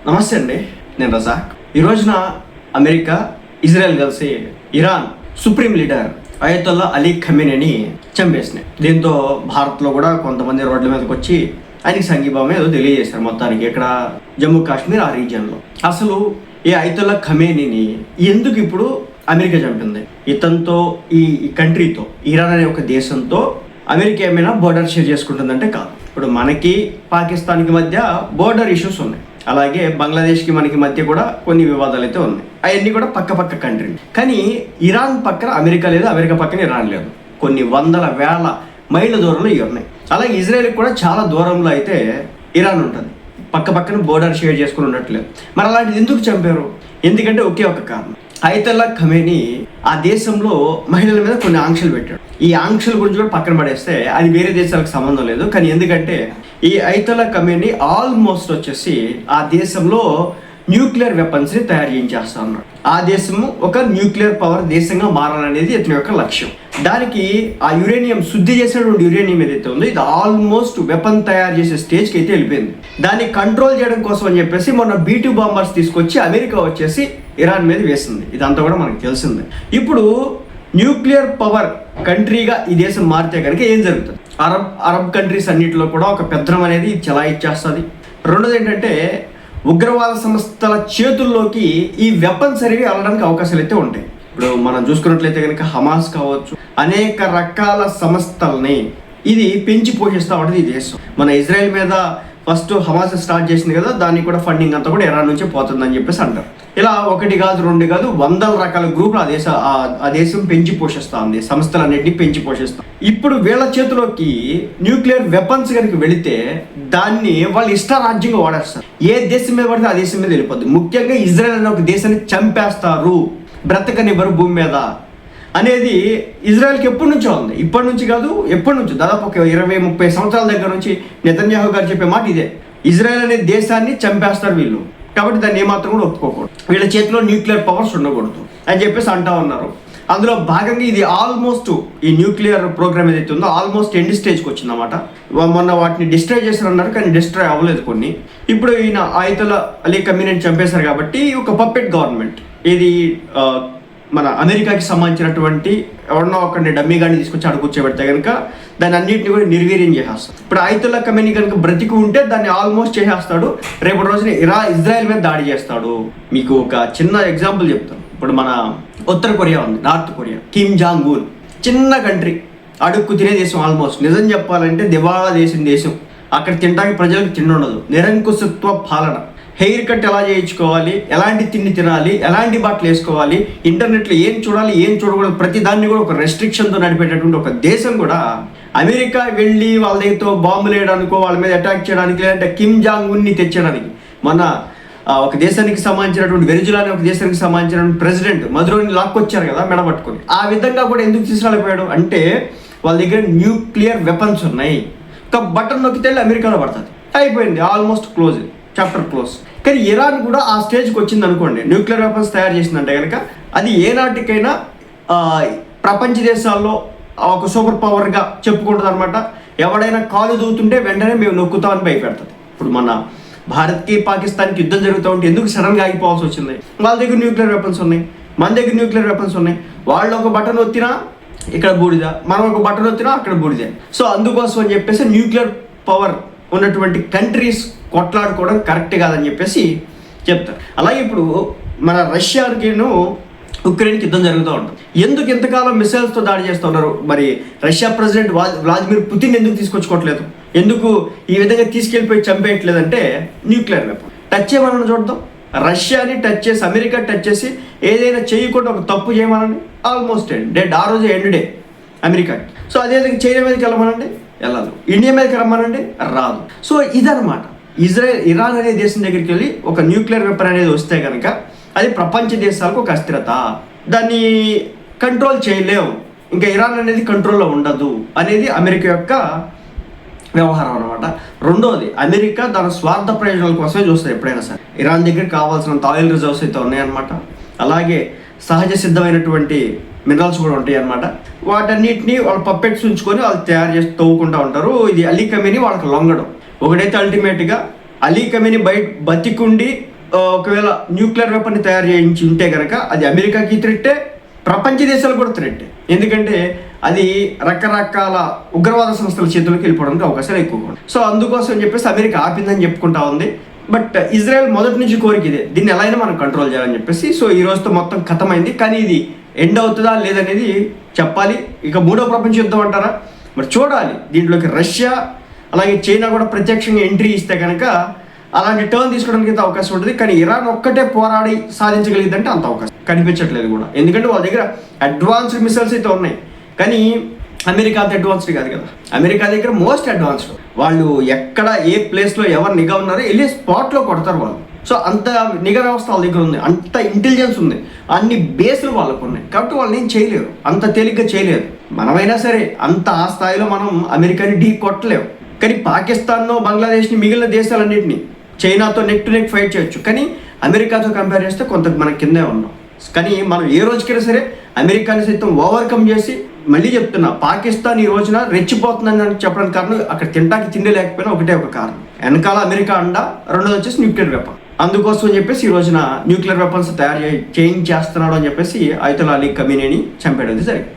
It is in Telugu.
నమస్తే అండి, నేను రజాక్. ఈ రోజున అమెరికా, ఇజ్రాయెల్ కలిసి Iran supreme leader Ayatollah Ali ఖమేనీని చంపేసినాయి. దీంతో భారత్లో కూడా కొంతమంది రోడ్ల మీదకి వచ్చి ఆయనకి సంఘీభావం ఏదో తెలియజేశారు. మొత్తానికి ఇక్కడ జమ్మూ కాశ్మీర్ ఆ రీజియన్లో అసలు ఈ అయతొల్లా ఖమేనీని ఎందుకు ఇప్పుడు అమెరికా చంపింది? ఇతనితో ఈ కంట్రీతో, ఇరాన్ అనే ఒక దేశంతో అమెరికా ఏమైనా బోర్డర్ షేర్ చేసుకుంటుందంటే కాదు. ఇప్పుడు మనకి పాకిస్తాన్కి మధ్య బోర్డర్ ఇష్యూస్ ఉన్నాయి, అలాగే బంగ్లాదేశ్కి మనకి మధ్య కూడా కొన్ని వివాదాలు అయితే ఉన్నాయి. అవన్నీ కూడా పక్క కంట్రీ. కానీ ఇరాన్ పక్కన అమెరికా లేదు, అమెరికా పక్కన ఇరాన్ లేదు. కొన్ని వందల వేల మైళ్ళ దూరంలో ఇవి ఉన్నాయి. అలాగే ఇజ్రాయెల్కి కూడా చాలా దూరంలో అయితే ఇరాన్ ఉంటుంది. పక్కన బోర్డర్ షేర్ చేసుకుని ఉండట్లేదు. మరి అలాంటిది ఎందుకు చంపారు? ఎందుకంటే ఒకే ఒక కారణం, అయతొల్లా ఖమేనీ ఆ దేశంలో మహిళల మీద కొన్ని ఆంక్షలు పెట్టాడు. ఈ ఆంక్షల గురించి కూడా పక్కన పడేస్తే అది వేరే దేశాలకు సంబంధం లేదు. కానీ ఎందుకంటే ఈ అయతొల్లా ఖమేనీ ఆల్మోస్ట్ వచ్చేసి ఆ దేశంలో న్యూక్లియర్ వెపన్స్ని తయారు చేయించేస్తా ఉన్నాడు. ఆ దేశము ఒక న్యూక్లియర్ పవర్ దేశంగా మారాలనేది ఇతని యొక్క లక్ష్యం. దానికి ఆ యురేనియం, శుద్ధి చేసినటువంటి యురేనియం ఏదైతే ఉందో ఇది ఆల్మోస్ట్ వెపన్ తయారు చేసే స్టేజ్కి అయితే వెళ్ళిపోయింది. దాన్ని కంట్రోల్ చేయడం కోసం అని చెప్పేసి మొన్న B-2 బాంబర్స్ తీసుకొచ్చి అమెరికా వచ్చేసి ఇరాన్ మీద వేసింది. ఇదంతా కూడా మనకు తెలిసిందే. ఇప్పుడు న్యూక్లియర్ పవర్ కంట్రీగా ఈ దేశం మారితే కనుక ఏం జరుగుతుంది? అరబ్ కంట్రీస్ అన్నింటిలో కూడా ఒక పెత్తనం అనేది చెలాయిచ్చేస్తుంది. రెండోది ఏంటంటే ఉగ్రవాద సంస్థల చేతుల్లోకి ఈ వెపన్స్ అనేవి వెళ్ళడానికి అవకాశాలు అయితే ఉంటాయి. ఇప్పుడు మనం చూసుకున్నట్లయితే కనుక హమాస్ కావచ్చు, అనేక రకాల సంస్థల్ని ఇది పెంచి పోషిస్తూ ఉంటుంది ఈ దేశం. మన ఇజ్రాయెల్ మీద ఫస్ట్ హమాస్ స్టార్ట్ చేసింది కదా, దానికి కూడా ఫండింగ్ అంతా కూడా ఇరాన్ నుంచే పోతుందని చెప్పేసి అంటారు. ఇలా ఒకటి కాదు, రెండు కాదు, వందల రకాల గ్రూపులు ఆ దేశం పెంచి పోషిస్తూ ఉంది, సంస్థలన్నింటినీ పెంచి పోషిస్తాం. ఇప్పుడు వీళ్ళ చేతిలోకి న్యూక్లియర్ వెపన్స్ కనుక వెళితే దాన్ని వాళ్ళు ఇష్టారాజ్యంగా వాడేస్తారు. ఏ దేశం మీద పడితే ఆ దేశం మీద వెళ్ళిపోద్ది. ముఖ్యంగా ఇజ్రాయెల్ అనే ఒక దేశాన్ని చంపేస్తారు, బ్రతకనివ్వరు భూమి మీద అనేది ఇజ్రాయెల్కి ఎప్పటి నుంచో ఉంది. ఇప్పటి నుంచి కాదు, ఎప్పటి నుంచో దాదాపు ఒక 20-30 సంవత్సరాల దగ్గర నుంచి నెతన్యాహు గారు చెప్పే మాట ఇదే. ఇజ్రాయెల్ అనే దేశాన్ని చంపేస్తారు వీళ్ళు, కాబట్టి దాన్ని ఏమాత్రం కూడా ఒప్పుకోకూడదు, వీళ్ళ చేతిలో న్యూక్లియర్ పవర్స్ ఉండకూడదు అని చెప్పేసి అంటా ఉన్నారు. అందులో భాగంగా ఇది ఆల్మోస్ట్ ఈ న్యూక్లియర్ ప్రోగ్రామ్ ఏదైతే ఉందో ఆల్మోస్ట్ ఎండ్ స్టేజ్కి వచ్చిందన్నమాట. మొన్న వాటిని డిస్ట్రాయ్ చేశారన్నారు, కానీ డిస్ట్రాయ్ అవ్వలేదు కొన్ని. ఇప్పుడు ఈయన అయతొల్లా అలీ ఖమేనీని చంపేశారు కాబట్టి ఒక పప్పెట్ గవర్నమెంట్, ఇది మన అమెరికాకి సంబంధించినటువంటి ఎవరినో ఒకరిని డమ్మీ గాడిని తీసుకొచ్చి అక్కడ కూర్చోబెడితే కనుక దాన్ని అన్నింటినీ కూడా నిర్వీర్యం చేసేస్తాడు. ఇప్పుడు అయతొల్లా ఖమేనీ కనుక బ్రతికి ఉంటే దాన్ని ఆల్మోస్ట్ చేసేస్తాడు. రేపటి రోజున ఇజ్రాయెల్ మీద దాడి చేస్తాడు. మీకు ఒక చిన్న ఎగ్జాంపుల్ చెప్తాను. ఇప్పుడు మన ఉత్తర కొరియా ఉంది, north Korea, Kim Jong Un, చిన్న కంట్రీ, అడుక్కు తినే దేశం. ఆల్మోస్ట్ నిజం చెప్పాలంటే దివాళా చేసిన దేశం. అక్కడ తినడానికి ప్రజలకు తిండి ఉండదు, నిరంకుశత్వ పాలన. హెయిర్ కట్ ఎలా చేయించుకోవాలి, ఎలాంటి తిండి తినాలి, ఎలాంటి బట్టలు వేసుకోవాలి, ఇంటర్నెట్లో ఏం చూడాలి, ఏం చూడకూడదు, ప్రతి దాన్ని కూడా ఒక రెస్ట్రిక్షన్తో నడిపేటటువంటి ఒక దేశం కూడా అమెరికా వెళ్ళి వాళ్ళ దగ్గరతో బాంబులు వేయడానికో, వాళ్ళ మీద అటాక్ చేయడానికి, లేదంటే కిమ్ జాంగ్ ఉన్ని తెచ్చడానికి, మన ఒక దేశానికి సంబంధించినటువంటి వెనిజులా అనే ఒక దేశానికి సంబంధించినటువంటి ప్రెసిడెంట్ మధురోని లాక్కొచ్చారు కదా మెడబట్టుకొని. ఆ విధంగా కూడా ఎందుకు తీసుకెళ్ళిపోయాడు అంటే వాళ్ళ దగ్గర న్యూక్లియర్ వెపన్స్ ఉన్నాయి. ఒక బటన్ నొక్కితే అమెరికాలో పడుతుంది, అయిపోయింది, ఆల్మోస్ట్ క్లోజ్, చాప్టర్ క్లోజ్. కానీ ఇరాన్ కూడా ఆ స్టేజ్కి వచ్చింది అనుకోండి, న్యూక్లియర్ వెపన్స్ తయారు చేసిందంటే కనుక అది ఏనాటికైనా ప్రపంచ దేశాల్లో ఒక సూపర్ పవర్గా చెప్పుకుంటుంది అనమాట. ఎవడైనా కాలు దూతుంటే వెంటనే మేము నొక్కుతామని భయపెడుతుంది. ఇప్పుడు మన భారత్కి పాకిస్తాన్కి యుద్ధం జరుగుతూ ఉంటే ఎందుకు సడన్గా ఆగిపోవాల్సి వచ్చింది? వాళ్ళ దగ్గర న్యూక్లియర్ వెపన్స్ ఉన్నాయి, మన దగ్గర న్యూక్లియర్ వెపన్స్ ఉన్నాయి. వాళ్ళు ఒక బటన్ వచ్చినా ఇక్కడ బూడిద, మనం ఒక బటన్ వచ్చినా అక్కడ బూడిద. సో అందుకోసం అని చెప్పేసి న్యూక్లియర్ పవర్ ఉన్నటువంటి కంట్రీస్ కొట్లాడుకోవడం కరెక్ట్ కాదని చెప్పేసి చెప్తారు. అలాగే ఇప్పుడు మన రష్యాకిను ఉక్రెయిన్కి యుద్ధం జరుగుతూ ఉంటుంది. ఎందుకు ఇంతకాలం మిసైల్స్తో దాడి చేస్తూ ఉన్నారు? మరి రష్యా ప్రెసిడెంట్ వ్లాదిమిర్ పుతిన్ ఎందుకు తీసుకొచ్చుకోవట్లేదు? ఎందుకు ఈ విధంగా తీసుకెళ్ళిపోయి చంపేయట్లేదంటే న్యూక్లియర్ వెపన్ టచ్ చేయమని చూడదాం. రష్యాని టచ్ చేసి, అమెరికా టచ్ చేసి ఏదైనా చేయకుండా ఒక తప్పు చేయమనండి, ఆల్మోస్ట్ డెడ్. ఆ రోజు ఎండ్ డే అమెరికాకి. సో అదే చైనా మీదకి వెళ్ళమనండి, వెళ్ళదు. ఇండియా మీదకి రమ్మనండి, రాదు. సో ఇదనమాట. ఇరాన్ అనే దేశం దగ్గరికి వెళ్ళి ఒక న్యూక్లియర్ వెపన్ అనేది వస్తే కనుక అది ప్రపంచ దేశాలకు ఒక అస్థిరత, దాన్ని కంట్రోల్ చేయలేము, ఇంకా ఇరాన్ అనేది కంట్రోల్లో ఉండదు అనేది అమెరికా యొక్క వ్యవహారం అనమాట. రెండోది, అమెరికా దాని స్వార్థ ప్రయోజనాల కోసమే చూస్తుంది ఎప్పుడైనా సరే. ఇరాన్ దగ్గర కావాల్సినంత ఆయిల్ రిజర్వ్స్ అయితే ఉన్నాయన్నమాట. అలాగే సహజ సిద్ధమైనటువంటి మినరల్స్ కూడా ఉంటాయి అన్నమాట. వాటన్నిటిని వాళ్ళు పప్పెట్స్ ఉంచుకొని వాళ్ళు తయారు చేసి తవ్వుకుంటూ ఉంటారు. ఇది అలీ ఖమేనీ వాళ్ళకి లొంగడం. ఒకటైతే అల్టిమేట్గా అలీ ఖమేనీ బతికుండి ఒకవేళ న్యూక్లియర్ వెపన్ని తయారు చేయించి ఉంటే కనుక అది అమెరికాకి థ్రెట్టే, ప్రపంచ దేశాలు కూడా థ్రెట్టే. ఎందుకంటే అది రకరకాల ఉగ్రవాద సంస్థల చేతుల్లోకి వెళ్ళిపోవడానికి అవకాశాలు ఎక్కువగా ఉన్నాయి. సో అందుకోసం చెప్పేసి అమెరికా ఆపిందని చెప్పుకుంటా ఉంది. బట్ ఇజ్రాయెల్ మొదటి నుంచి కోరిక ఇదే, దీన్ని ఎలా అయినా మనం కంట్రోల్ చేయాలని చెప్పేసి. సో ఈ రోజుతో మొత్తం ఖతమైంది. కానీ ఇది ఎండ్ అవుతుందా లేదనేది చెప్పాలి. ఇక మూడో ప్రపంచ యుద్ధం అంటారా, మరి చూడాలి. దీంట్లోకి రష్యా అలాగే చైనా కూడా ప్రత్యక్షంగా ఎంట్రీ ఇస్తే కనుక అలాంటి టర్న్ తీసుకోవడానికి అయితే అవకాశం ఉంటుంది. కానీ ఇరాన్ ఒక్కటే పోరాడి సాధించగలిగిద్దంటే అంత అవకాశం కనిపించట్లేదు కూడా. ఎందుకంటే వాళ్ళ దగ్గర అడ్వాన్స్డ్ మిసైల్స్ అయితే ఉన్నాయి, కానీ అమెరికా అంత అడ్వాన్స్డ్ కాదు కదా. అమెరికా దగ్గర మోస్ట్ అడ్వాన్స్డ్. వాళ్ళు ఎక్కడ ఏ ప్లేస్లో ఎవరు నిఘా ఉన్నారో వెళ్ళి స్పాట్లో కొడతారు వాళ్ళు. సో అంత నిఘా వ్యవస్థ వాళ్ళ దగ్గర ఉంది, అంత ఇంటెలిజెన్స్ ఉంది, అన్ని బేస్లు వాళ్ళకు ఉన్నాయి. కాబట్టి వాళ్ళని ఏం చేయలేరు, అంత తేలిగ్గా చేయలేరు. మనమైనా సరే అంత ఆ స్థాయిలో మనం అమెరికాని ఢీ కొట్టలేము. కానీ పాకిస్తాన్ను, బంగ్లాదేశ్ని, మిగిలిన దేశాలన్నింటినీ చైనాతో నెక్ టు నెక్ ఫైట్ చేయొచ్చు. కానీ అమెరికాతో కంపేర్ చేస్తే కొంత మన కిందే ఉన్నాం. కానీ మనం ఏ రోజుకైనా సరే అమెరికాని సైతం ఓవర్కమ్ చేసి, మళ్ళీ చెప్తున్నా, పాకిస్తాన్ ఈ రోజున రెచ్చిపోతుందని చెప్పడానికి కారణం అక్కడ తింటానికి తిండి లేకపోయినా ఒకటే ఒక కారణం, వెనకాల అమెరికా అండ, రెండోది వచ్చేసి న్యూక్లియర్ వెపన్. అందుకోసం అని చెప్పేసి ఈ రోజున న్యూక్లియర్ వెపన్స్ తయారు చేయించేస్తున్నాడు అని చెప్పేసి అయతొల్లా అలీ ఖమీనీని చంపేయడం జరిగింది.